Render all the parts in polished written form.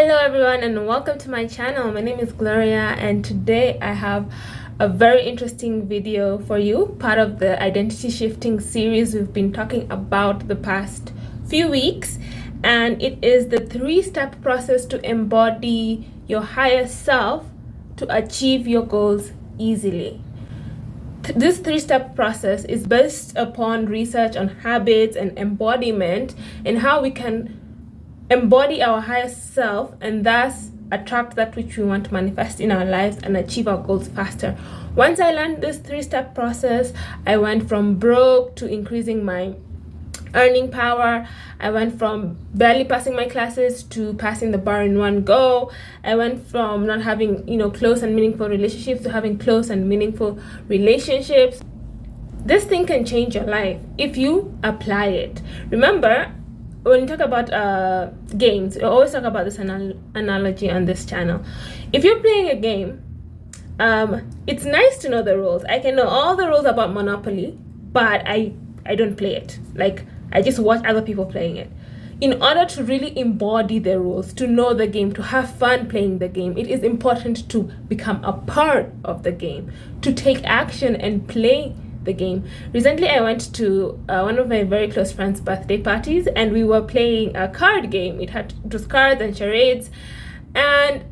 Hello everyone and welcome to my channel. My name is Gloria and today I have a very interesting video for you, part of the identity shifting series we've been talking about the past few weeks, and it is the 3-step process to embody your higher self to achieve your goals easily. This 3-step process is based upon research on habits and embodiment and how we can embody our highest self and thus attract that which we want to manifest in our lives and achieve our goals faster. Once I learned this 3-step process, I went from broke to increasing my earning power. I went from barely passing my classes to passing the bar in one go. I went from not having, close and meaningful relationships to having close and meaningful relationships. This thing can change your life if you apply it. Remember, when you talk about games, we always talk about this analogy on this channel. If you're playing a game, it's nice to know the rules. I can know all the rules about Monopoly, but I don't play it. Like, I just watch other people playing it. In order to really embody the rules, to know the game, to have fun playing the game, it is important to become a part of the game, to take action and play the game. Recently, I went to one of my very close friends' birthday parties, and we were playing a card game. It was cards and charades, and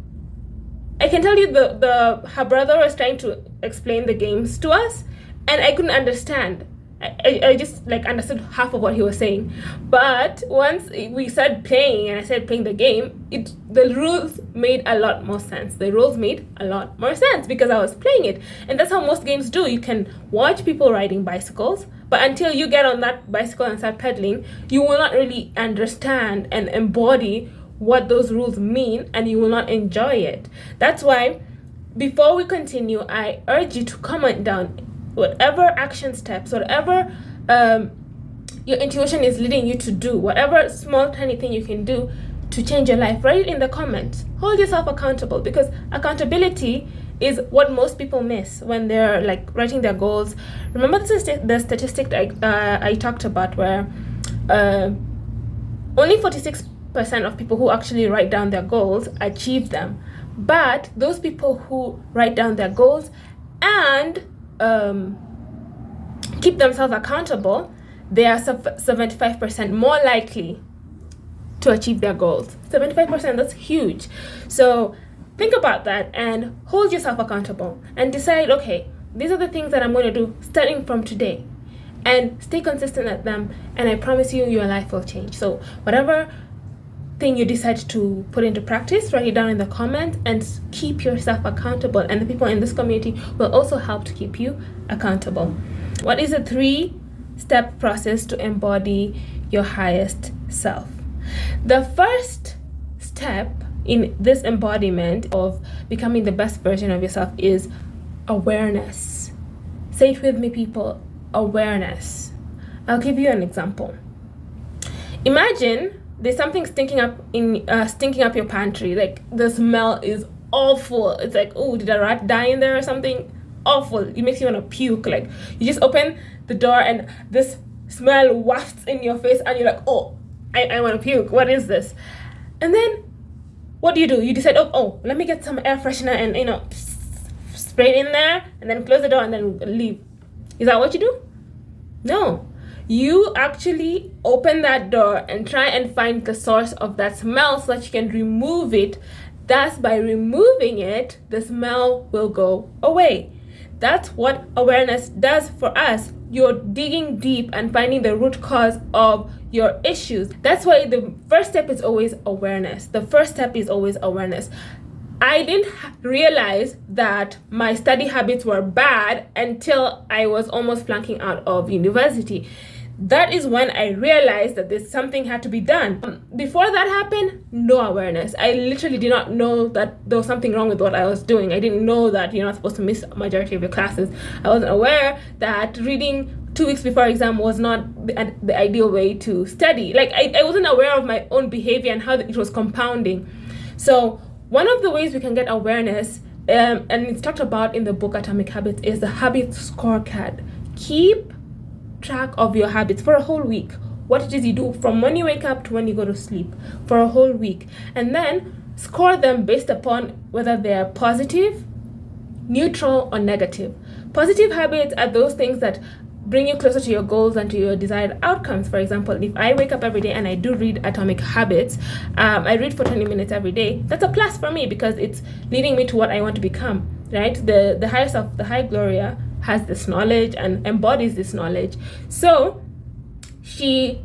I can tell you her brother was trying to explain the games to us, and I couldn't understand. I just understood half of what he was saying. But once we started playing and I started playing the game, the rules made a lot more sense. The rules made a lot more sense because I was playing it. And that's how most games do. You can watch people riding bicycles, but until you get on that bicycle and start pedaling, you will not really understand and embody what those rules mean, and you will not enjoy it. That's why before we continue, I urge you to comment down whatever action steps, whatever your intuition is leading you to do, whatever small tiny thing you can do to change your life, write it in the comments. Hold yourself accountable, because accountability is what most people miss when they're writing their goals. Remember the statistic I talked about, where only 46% of people who actually write down their goals achieve them. But those people who write down their goals and keep themselves accountable, they are 75% more likely to achieve their goals. 75%, that's huge. So think about that and hold yourself accountable and decide, okay, these are the things that I'm going to do starting from today, and stay consistent at them, and I promise you, your life will change. So whatever thing you decide to put into practice, write it down in the comments and keep yourself accountable, and the people in this community will also help to keep you accountable. What is a 3-step process to embody your highest self? The first step in this embodiment of becoming the best version of yourself is awareness. Say it with me, people. Awareness. I'll give you an example. Imagine there's something stinking up your pantry. Like, the smell is awful. It's like, oh, did a rat die in there or something? Awful. It makes you want to puke. Like, you just open the door and this smell wafts in your face, and you're like, oh, I want to puke. What is this? And then what do? You decide, oh, let me get some air freshener and spray it in there, and then close the door and then leave. Is that what you do? No. You actually open that door and try and find the source of that smell so that you can remove it. Thus, by removing it, the smell will go away. That's what awareness does for us. You're digging deep and finding the root cause of your issues. That's why the first step is always awareness. The first step is always awareness. I didn't realize that my study habits were bad until I was almost flunking out of university. That is when I realized that something had to be done. Before that happened, no awareness. I literally did not know that there was something wrong with what I was doing. I didn't know that you're not supposed to miss a majority of your classes. I wasn't aware that reading 2 weeks before exam was not the ideal way to study. I wasn't aware of my own behavior and how it was compounding. So one of the ways we can get awareness, and it's talked about in the book Atomic Habits, is the habit scorecard. Keep track of your habits for a whole week. What it is you do from when you wake up to when you go to sleep for a whole week. And then score them based upon whether they're positive, neutral, or negative. Positive habits are those things that bring you closer to your goals and to your desired outcomes. For example, if I wake up every day and I do read Atomic Habits, I read for 20 minutes every day, that's a plus for me because it's leading me to what I want to become, right? The higher self, the high Gloria, has this knowledge and embodies this knowledge. So she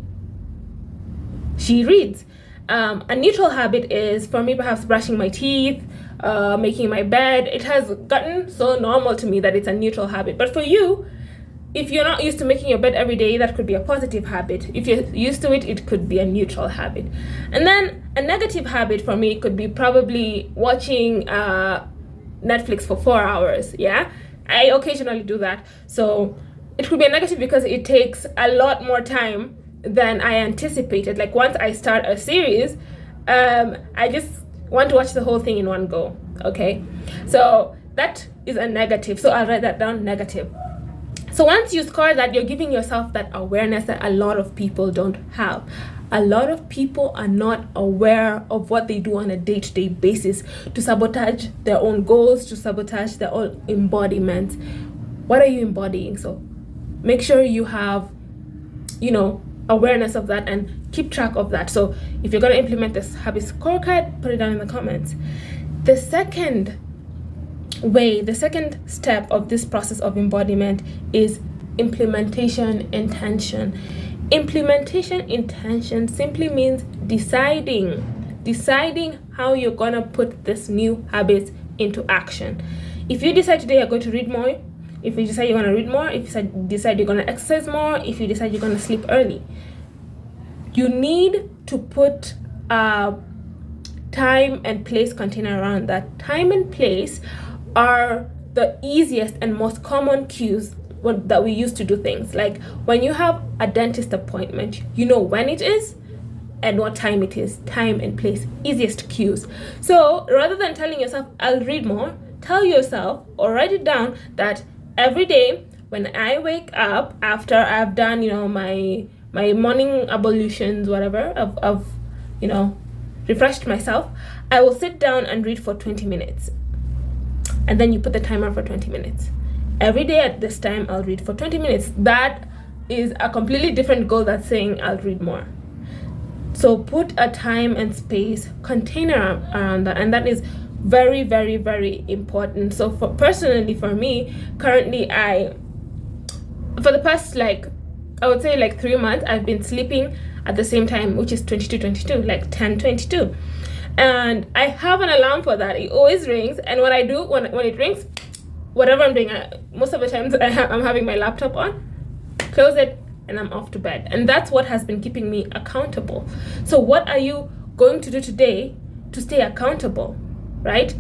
reads. A neutral habit is, for me, perhaps brushing my teeth, making my bed. It has gotten so normal to me that it's a neutral habit. But for you, if you're not used to making your bed every day, that could be a positive habit. If you're used to it, it could be a neutral habit. And then a negative habit for me could be probably watching Netflix for 4 hours. Yeah, I occasionally do that. So it could be a negative because it takes a lot more time than I anticipated. Like once I start a series, I just want to watch the whole thing in one go. Okay, so that is a negative. So I'll write that down, negative. So once you score that, you're giving yourself that awareness that a lot of people don't have. A lot of people are not aware of what they do on a day-to-day basis to sabotage their own goals, to sabotage their own embodiment. What are you embodying? So make sure you have, awareness of that and keep track of that. So if you're going to implement this habit scorecard, put it down in the comments. The second step of this process of embodiment is implementation intention. Implementation intention simply means deciding how you're going to put this new habit into action. If you decide today you're going to read more, if you decide you want to read more, if you decide you're going to exercise more, if you decide you're going to sleep early, you need to put a time and place container around that. Time and place are the easiest and most common cues that we use to do things. Like when you have a dentist appointment, you know when it is and what time it is. Time and place, easiest cues. So rather than telling yourself, I'll read more, tell yourself or write it down that every day when I wake up, after I've done, my morning ablutions, whatever, of refreshed myself, I will sit down and read for 20 minutes. And then you put the timer for 20 minutes. Every day at this time, I'll read for 20 minutes. That is a completely different goal than saying I'll read more. So put a time and space container around that. And that is very, very, very important. So personally for me, currently for the past I would say 3 months, I've been sleeping at the same time, which is 22:22, like 10:22. And I have an alarm for that. It always rings, and what I do when it rings, whatever I'm doing, most of the times I'm having my laptop on, close it, and I'm off to bed. And that's what has been keeping me accountable. So what are you going to do today to stay accountable, right?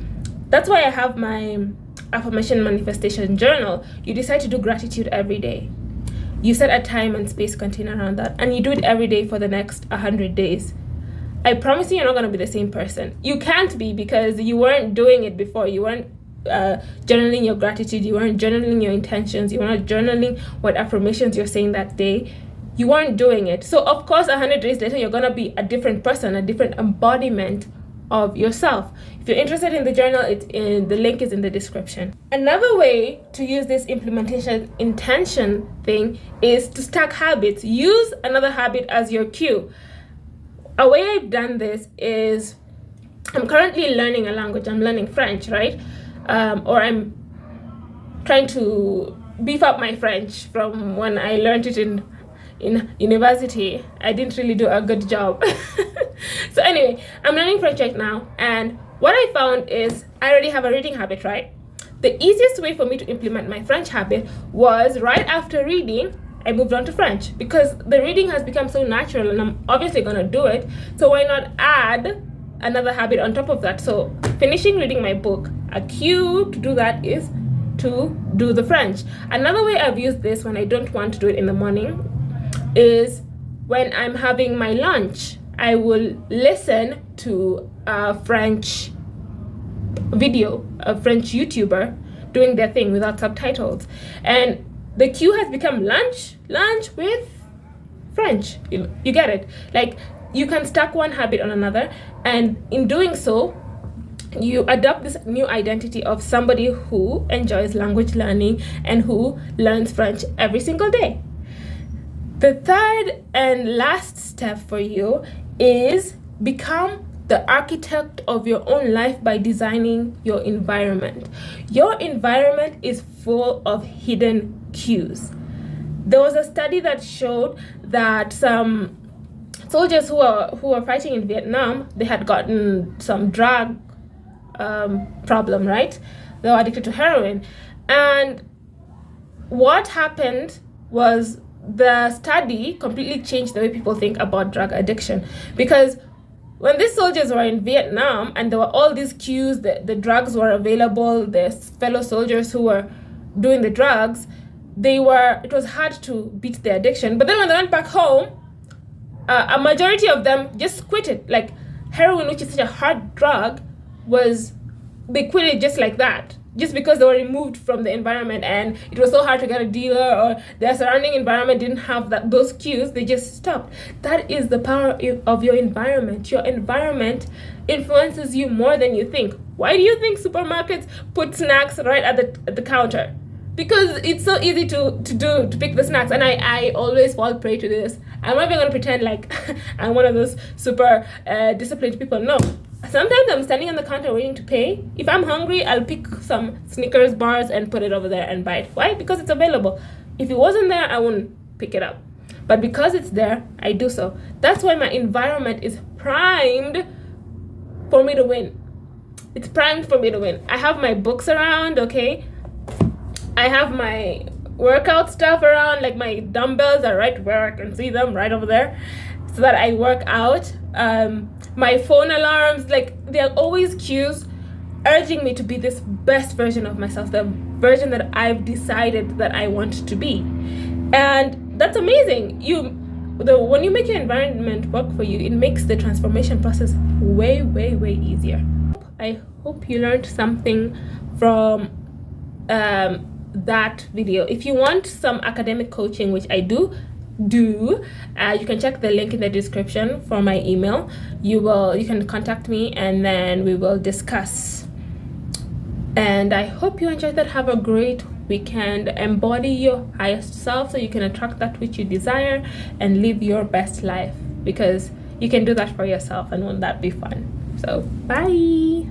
That's why I have my affirmation manifestation journal. You decide to do gratitude every day. You set a time and space container around that, and you do it every day for the next 100 days. I promise you're not going to be the same person. You can't be, because you weren't doing it before. You weren't journaling your gratitude. You weren't journaling your intentions. You weren't journaling what affirmations you're saying that day. You weren't doing it. So of course, 100 days later, you're going to be a different person, a different embodiment of yourself. If you're interested in the journal, the link is in the description. Another way to use this implementation intention thing is to stack habits. Use another habit as your cue. A way I've done this is, I'm currently learning a language. I'm learning French, right? Or I'm trying to beef up my French from when I learned it in university. I didn't really do a good job. So anyway, I'm learning French right now, and what I found is I already have a reading habit, right? The easiest way for me to implement my French habit was right after reading, I moved on to French, because the reading has become so natural and I'm obviously going to do it. So why not add another habit on top of that? So finishing reading my book, a cue to do that is to do the French. Another way I've used this when I don't want to do it in the morning is when I'm having my lunch. I will listen to a French video, a French YouTuber doing their thing without subtitles. And the cue has become lunch with French. You get it? Like, you can stack one habit on another, and in doing so, you adopt this new identity of somebody who enjoys language learning and who learns French every single day. The third and last step for you is become the architect of your own life by designing your environment. Your environment is full of hidden cues. There was a study that showed that some soldiers who were fighting in Vietnam, they had gotten some drug problem, right? They were addicted to heroin. And what happened was the study completely changed the way people think about drug addiction, because when these soldiers were in Vietnam and there were all these cues, the drugs were available, the fellow soldiers who were doing the drugs, it was hard to beat the addiction. But then when they went back home, a majority of them just quit it. Like heroin, which is such a hard drug, they quit it just like that, just because they were removed from the environment and it was so hard to get a dealer, or their surrounding environment didn't have those cues. They just stopped. That is the power of your environment. Your environment influences you more than you think. Why do you think supermarkets put snacks right at the counter? Because it's so easy to pick the snacks, and I always fall prey to this. I'm not even gonna pretend like I'm one of those super disciplined people. No. Sometimes I'm standing on the counter waiting to pay. If I'm hungry, I'll pick some Snickers bars and put it over there and buy it. Why? Because it's available. If it wasn't there, I wouldn't pick it up. But because it's there, I do so. That's why my environment is primed for me to win. It's primed for me to win. I have my books around, okay? I have my workout stuff around, like my dumbbells are right where I can see them, right over there, so that I work out. My phone alarms, like they're always cues urging me to be this best version of myself, the version that I've decided that I want to be. And that's amazing. When you make your environment work for you, it makes the transformation process way, way, way easier. I hope you learned something from that video. If you want some academic coaching, which I do, you can check the link in the description for my email. You can contact me and then we will discuss. And I hope you enjoyed that. Have a great weekend. Embody your highest self so you can attract that which you desire and live your best life, because you can do that for yourself, and won't that be fun? So bye.